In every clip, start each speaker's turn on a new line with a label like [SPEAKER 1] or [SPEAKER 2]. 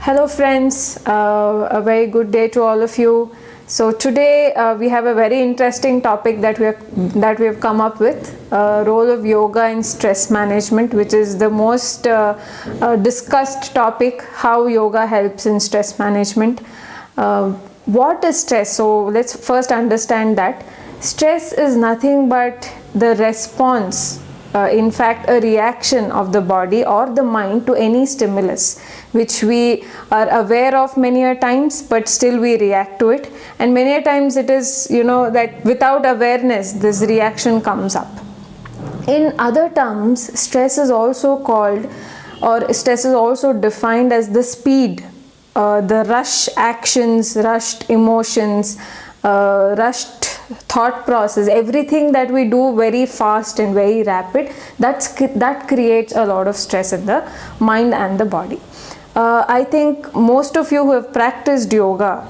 [SPEAKER 1] Hello friends, a very good day to all of you. So today we have a very interesting topic that we have come up with, role of yoga in stress management, which is the most discussed topic, how yoga helps in stress management. What is stress? So let's first understand that stress is nothing but the response, in fact a reaction of the body or the mind to any stimulus, which we are aware of many a times, but still we react to it. And many a times it is, that without awareness this reaction comes up. In other terms, stress is also called, or stress is also defined as the speed, the rush actions, rushed emotions, rushed thought process, everything that we do very fast and very rapid, that creates a lot of stress in the mind and the body. I think most of you who have practiced yoga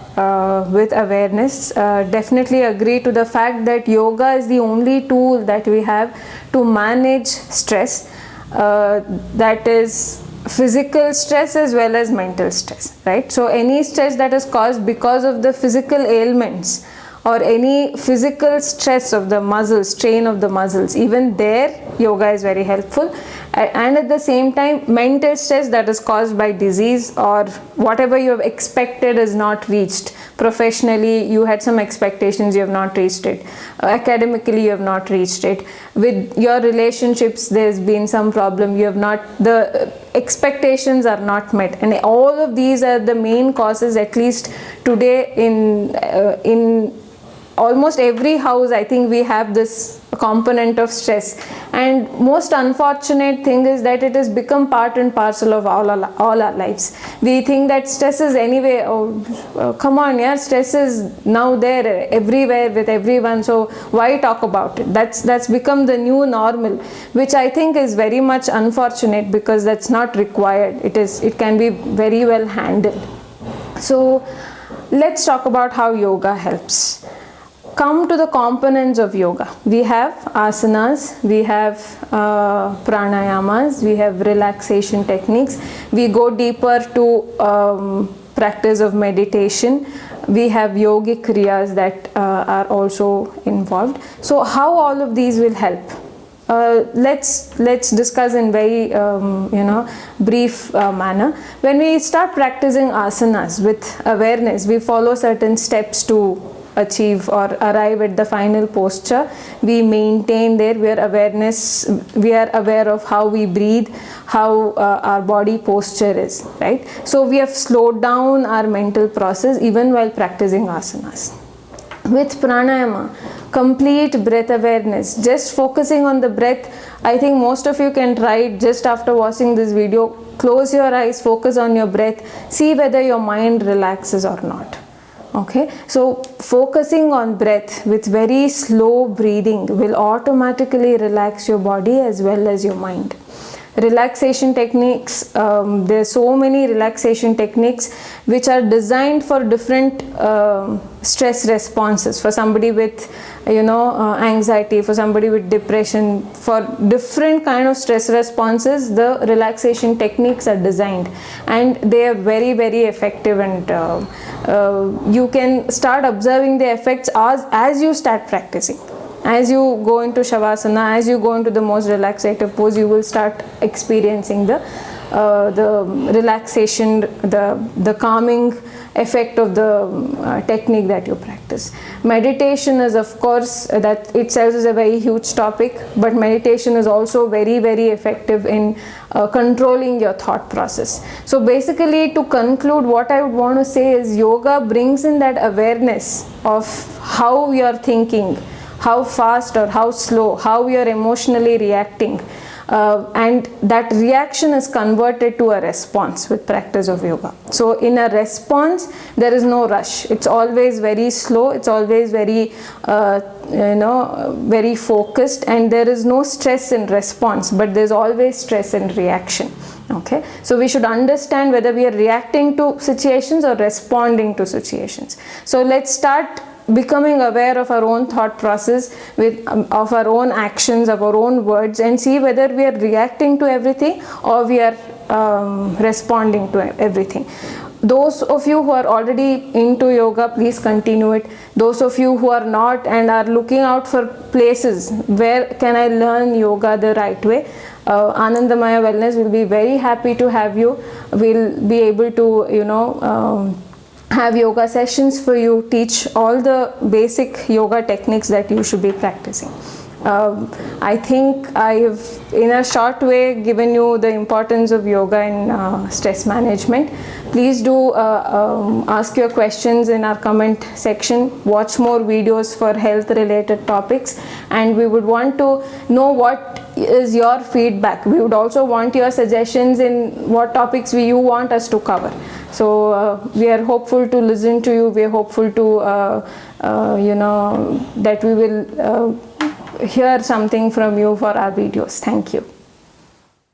[SPEAKER 1] with awareness definitely agree to the fact that yoga is the only tool that we have to manage stress, that is physical stress as well as mental stress, right? So any stress that is caused because of the physical ailments or any physical stress of the muscles, strain of the muscles, even there yoga is very helpful. And at the same time, mental stress that is caused by disease or whatever you have expected is not reached. Professionally, you had some expectations, you have not reached it. Academically, you have not reached it. With your relationships, there's been some problem, the expectations are not met. And all of these are the main causes, at least today in almost every house. I think we have this component of stress, and most unfortunate thing is that it has become part and parcel of all our lives. We think that stress is anyway, come on, yeah, stress is now there everywhere with everyone, so why talk about it? That's become the new normal, which I think is very much unfortunate, because that's not required. It can be very well handled. So let's talk about how yoga helps. Come to the components of yoga. We have asanas, we have pranayamas, we have relaxation techniques. We go deeper to practice of meditation. We have yogic kriyas that are also involved. So how all of these will help? Let's discuss in very brief manner. When we start practicing asanas with awareness, we follow certain steps to achieve or arrive at the final posture. We maintain there. We are aware of how we breathe, how our body posture is, right? So we have slowed down our mental process even while practicing asanas. With pranayama, complete breath awareness, just focusing on the breath. I think most of you can try it just after watching this video. Close your eyes, focus on your breath, see whether your mind relaxes or not. Okay, so focusing on breath with very slow breathing will automatically relax your body as well as your mind. Relaxation techniques, there are so many relaxation techniques which are designed for different stress responses. For somebody with anxiety, for somebody with depression, for different kind of stress responses, the relaxation techniques are designed, and they are very, very effective. And you can start observing the effects as you start practicing. As you go into shavasana, as you go into the most relaxative pose, you will start experiencing the relaxation, the calming effect of the technique that you practice. Meditation is, of course, that itself is a very huge topic, but meditation is also very, very effective in controlling your thought process. So basically, to conclude, what I would want to say is yoga brings in that awareness of how you are thinking, how fast or how slow, how you are emotionally reacting, and that reaction is converted to a response with practice of yoga. So in a response, there is no rush. It's always very slow. It's always very very focused, and there is no stress in response, but there's always stress in reaction. Okay, so we should understand whether we are reacting to situations or responding to situations. So let's start becoming aware of our own thought process, of our own actions, of our own words, and see whether we are reacting to everything or we are responding to everything. those of you who are already into yoga, please continue it. Those of you who are not and are looking out for places where can I learn yoga the right way, Anandamaya Wellness will be very happy to have you. We'll be able to have yoga sessions for you, teach all the basic yoga techniques that you should be practicing. I think I have in a short way given you the importance of yoga in stress management. Please do ask your questions in our comment section. Watch more videos for health related topics, and we would want to know what is your feedback. We would also want your suggestions in what topics you want us to cover. So we are hopeful to listen to you. We are hopeful to that we will hear something from you for our videos. Thank you.